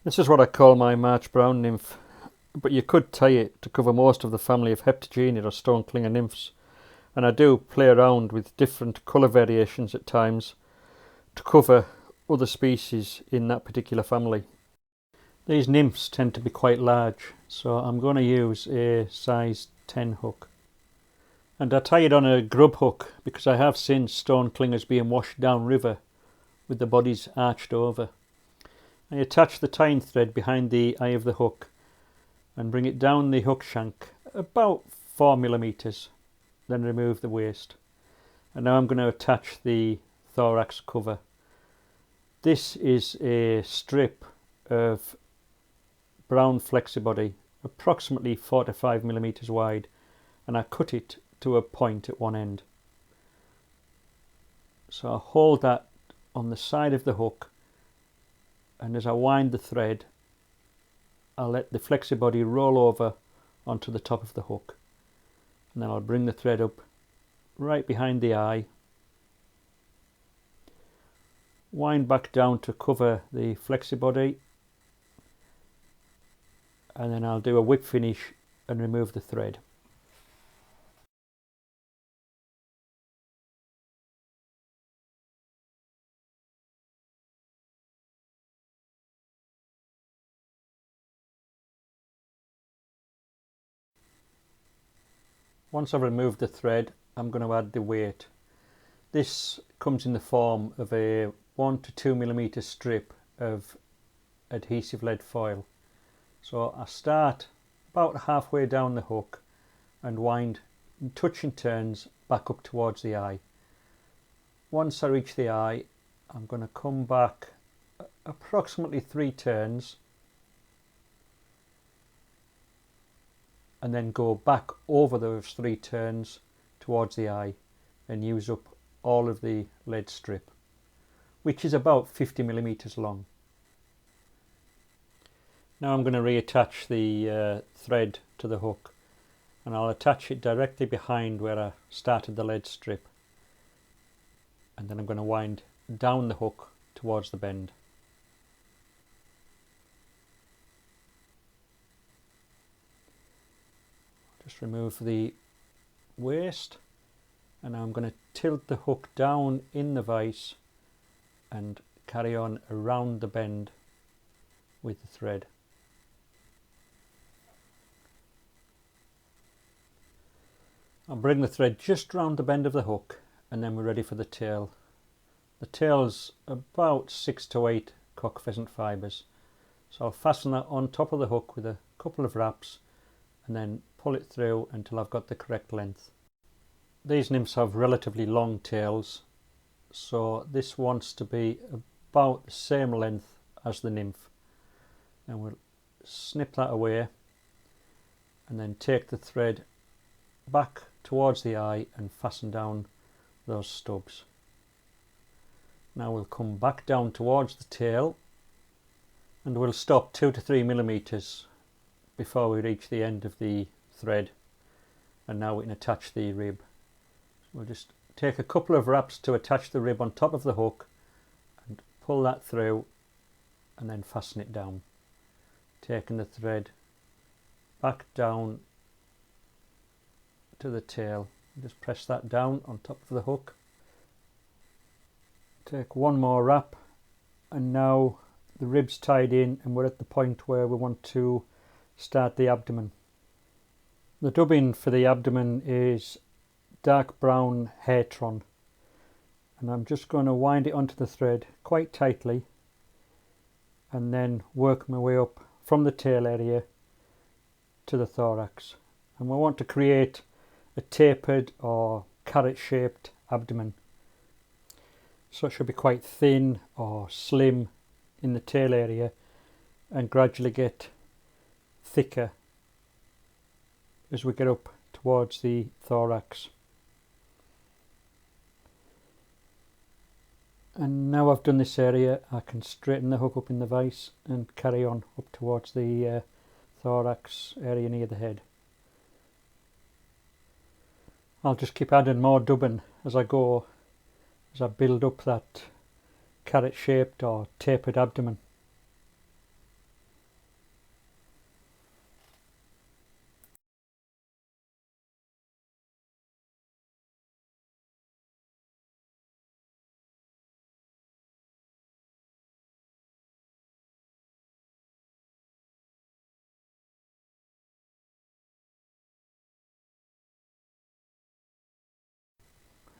This is what I call my March Brown Nymph, but you could tie it to cover most of the family of Heptagenia or stone clinger nymphs, and I do play around with different colour variations at times to cover other species in that particular family. These nymphs tend to be quite large, so I'm going to use a size 10 hook. And I tie it on a grub hook because I have seen stone clingers being washed down river with the bodies arched over. I attach the tying thread behind the eye of the hook and bring it down the hook shank about 4mm, then remove the waste. And now I'm going to attach the thorax cover. This is a strip of Brown Flexibody, approximately 4 to 5mm wide, and I cut it to a point at one end. So I hold that on the side of the hook, and as I wind the thread, I'll let the flexibody roll over onto the top of the hook, and then I'll bring the thread up right behind the eye, wind back down to cover the flexibody, and then I'll do a whip finish and remove the thread. Once I've removed the thread, I'm going to add the weight. This comes in the form of a 1 to 2mm strip of adhesive lead foil. So I start about halfway down the hook and wind in touching turns back up towards the eye. Once I reach the eye, I'm going to come back approximately 3 turns and then go back over those 3 turns towards the eye and use up all of the lead strip, which is about 50mm long. Now I'm going to reattach the thread to the hook, and I'll attach it directly behind where I started the lead strip, and then I'm going to wind down the hook towards the bend. Just remove the waste, and now I'm going to tilt the hook down in the vise and carry on around the bend with the thread. I'll bring the thread just round the bend of the hook, and then we're ready for the tail. The tail's about 6 to 8 cock pheasant fibres, so I'll fasten that on top of the hook with a couple of wraps and then pull it through until I've got the correct length. These nymphs have relatively long tails, so this wants to be about the same length as the nymph. And we'll snip that away and then take the thread back towards the eye and fasten down those stubs. Now we'll come back down towards the tail and we'll stop 2 to 3mm before we reach the end of the thread, and now we can attach the rib. We'll just take a couple of wraps to attach the rib on top of the hook and pull that through and then fasten it down, taking the thread back down to the tail. Just press that down on top of the hook, take one more wrap, and now the rib's tied in and we're at the point where we want to start the abdomen. The dubbing for the abdomen is dark brown Hare-Tron, and I'm just going to wind it onto the thread quite tightly and then work my way up from the tail area to the thorax. And we want to create a tapered or carrot shaped abdomen, so it should be quite thin or slim in the tail area and gradually get thicker as we get up towards the thorax. And now I've done this area, I can straighten the hook up in the vise and carry on up towards the thorax area near the head. I'll just keep adding more dubbing as I go, as I build up that carrot shaped or tapered abdomen.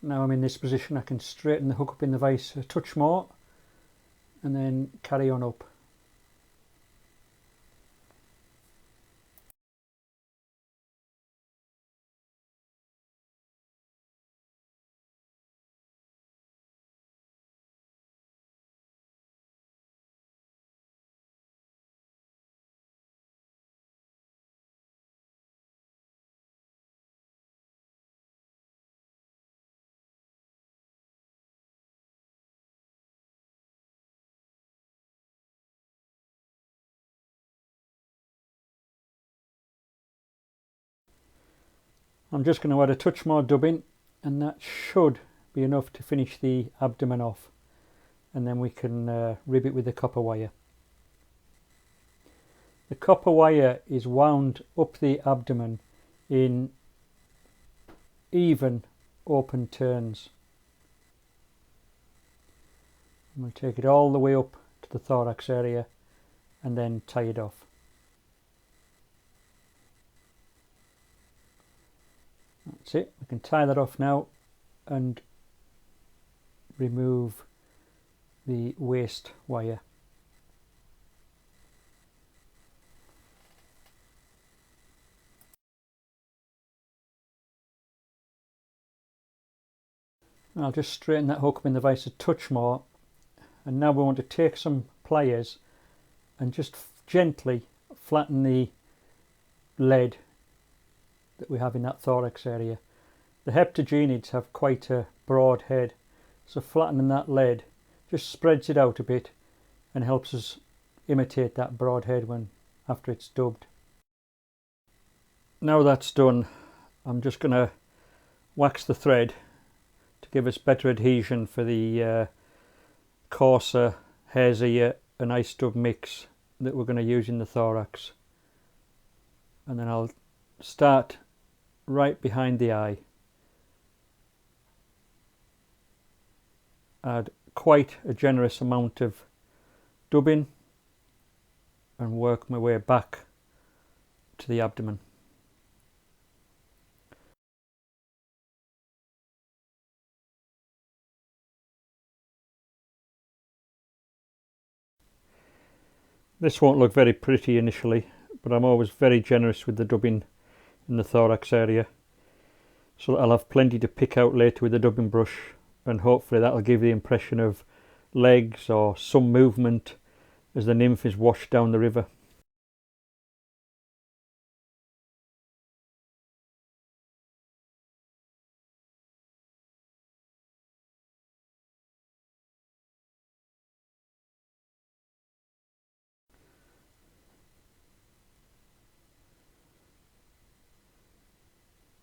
Now I'm in this position, I can straighten the hook up in the vise a touch more and then carry on up. I'm just going to add a touch more dubbing, and that should be enough to finish the abdomen off, and then we can rib it with the copper wire. The copper wire is wound up the abdomen in even open turns. I'm going to take it all the way up to the thorax area and then tie it off. That's it, we can tie that off now and remove the waste wire. I'll just straighten that hook up in the vise a touch more, and now we want to take some pliers and just gently flatten the lead that we have in that thorax area. The heptagenids have quite a broad head, so flattening that lead just spreads it out a bit and helps us imitate that broad head when after it's dubbed. Now that's done, I'm just going to wax the thread to give us better adhesion for the coarser hare's ear and ice dub mix that we're going to use in the thorax. And then I'll start right behind the eye. Add quite a generous amount of dubbing and work my way back to the abdomen. This won't look very pretty initially, but I'm always very generous with the dubbing in the thorax area, so that I'll have plenty to pick out later with the dubbing brush, and hopefully that'll give the impression of legs or some movement as the nymph is washed down the river.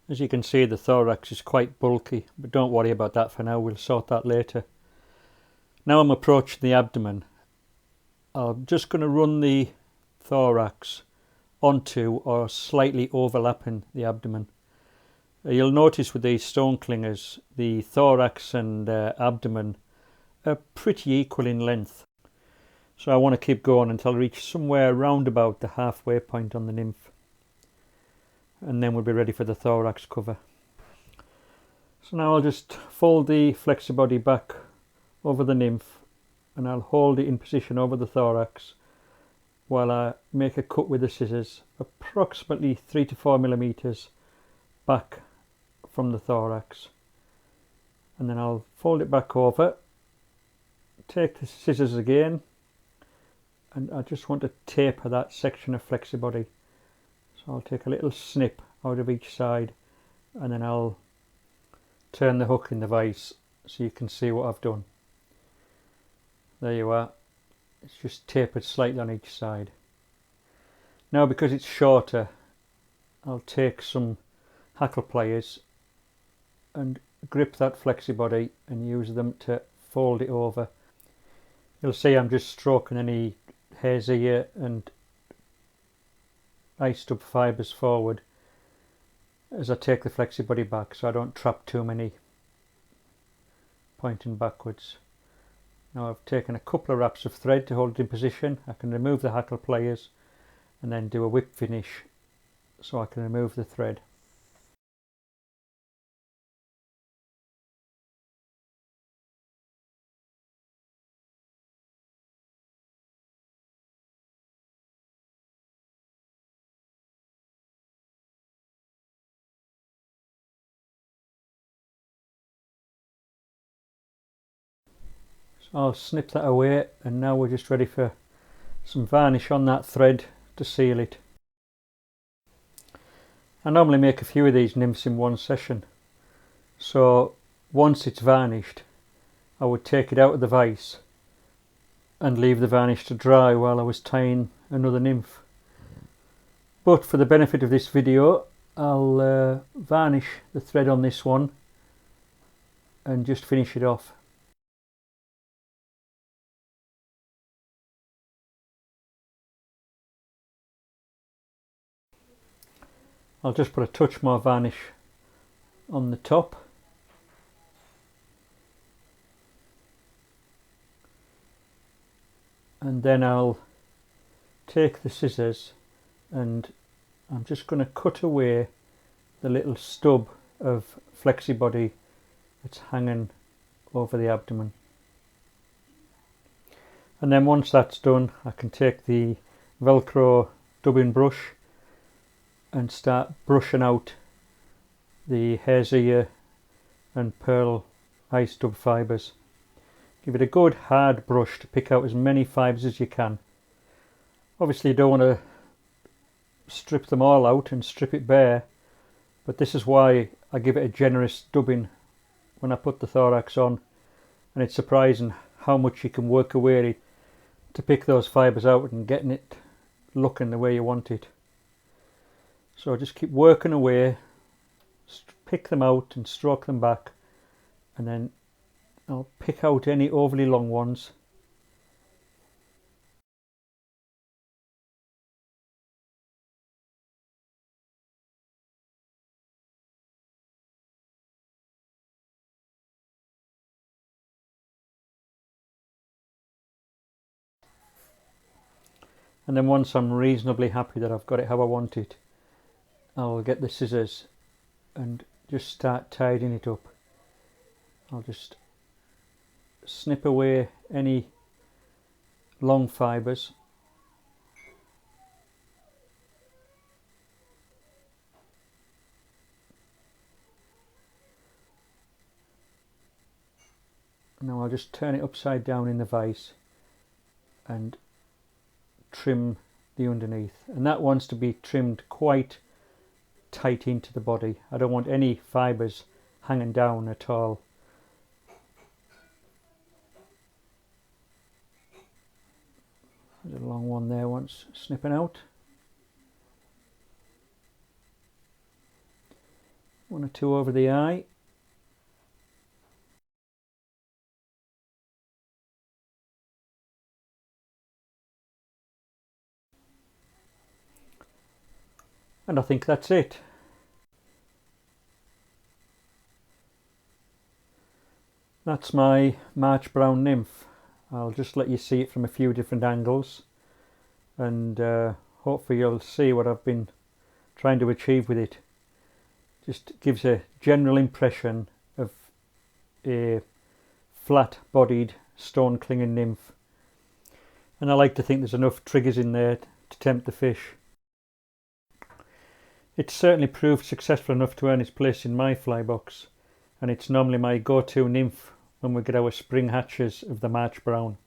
As you can see, the thorax is quite bulky, but don't worry about that for now, we'll sort that later. Now I'm approaching the abdomen. I'm just going to run the thorax onto or slightly overlapping the abdomen. You'll notice with these stone clingers, the thorax and abdomen are pretty equal in length. So I want to keep going until I reach somewhere round about the halfway point on the nymph. And then we'll be ready for the thorax cover. So now I'll just fold the flexibody back over the nymph, and I'll hold it in position over the thorax while I make a cut with the scissors, approximately 3 to 4 millimeters back from the thorax. And then I'll fold it back over, take the scissors again, and I just want to taper that section of flexibody. So I'll take a little snip out of each side, and then I'll turn the hook in the vise so you can see what I've done. There you are, it's just tapered slightly on each side. Now because it's shorter, I'll take some hackle pliers and grip that flexibody and use them to fold it over. You'll see I'm just stroking any hare's ear and ice dub fibres forward as I take the flexibody back, so I don't trap too many pointing backwards. Now I've taken a couple of wraps of thread to hold it in position. I can remove the hackle pliers and then do a whip finish so I can remove the thread. I'll snip that away, and now we're just ready for some varnish on that thread to seal it. I normally make a few of these nymphs in one session, so once it's varnished I would take it out of the vise and leave the varnish to dry while I was tying another nymph. But for the benefit of this video, I'll varnish the thread on this one and just finish it off. I'll just put a touch more varnish on the top. And then I'll take the scissors and I'm just going to cut away the little stub of Flexibody that's hanging over the abdomen. And then once that's done, I can take the Velcro dubbing brush and start brushing out the hare's ear and pearl eye stub fibres. Give it a good hard brush to pick out as many fibres as you can. Obviously you don't want to strip them all out and strip it bare, but this is why I give it a generous dubbing when I put the thorax on, and it's surprising how much you can work away to pick those fibres out and getting it looking the way you want it. So just keep working away, pick them out and stroke them back, and then I'll pick out any overly long ones. And then once I'm reasonably happy that I've got it how I want it, I'll get the scissors and just start tidying it up. I'll just snip away any long fibres. Now I'll just turn it upside down in the vise and trim the underneath, and that wants to be trimmed quite tight into the body. I don't want any fibres hanging down at all. There's a long one there wants snipping out. One or two over the eye. And I think that's it. That's my March Brown Nymph. I'll just let you see it from a few different angles, and hopefully you'll see what I've been trying to achieve with it. Just gives a general impression of a flat-bodied, stone-clinging nymph. And I like to think there's enough triggers in there to tempt the fish. It's certainly proved successful enough to earn its place in my fly box, and it's normally my go-to nymph when we get our spring hatches of the March Brown.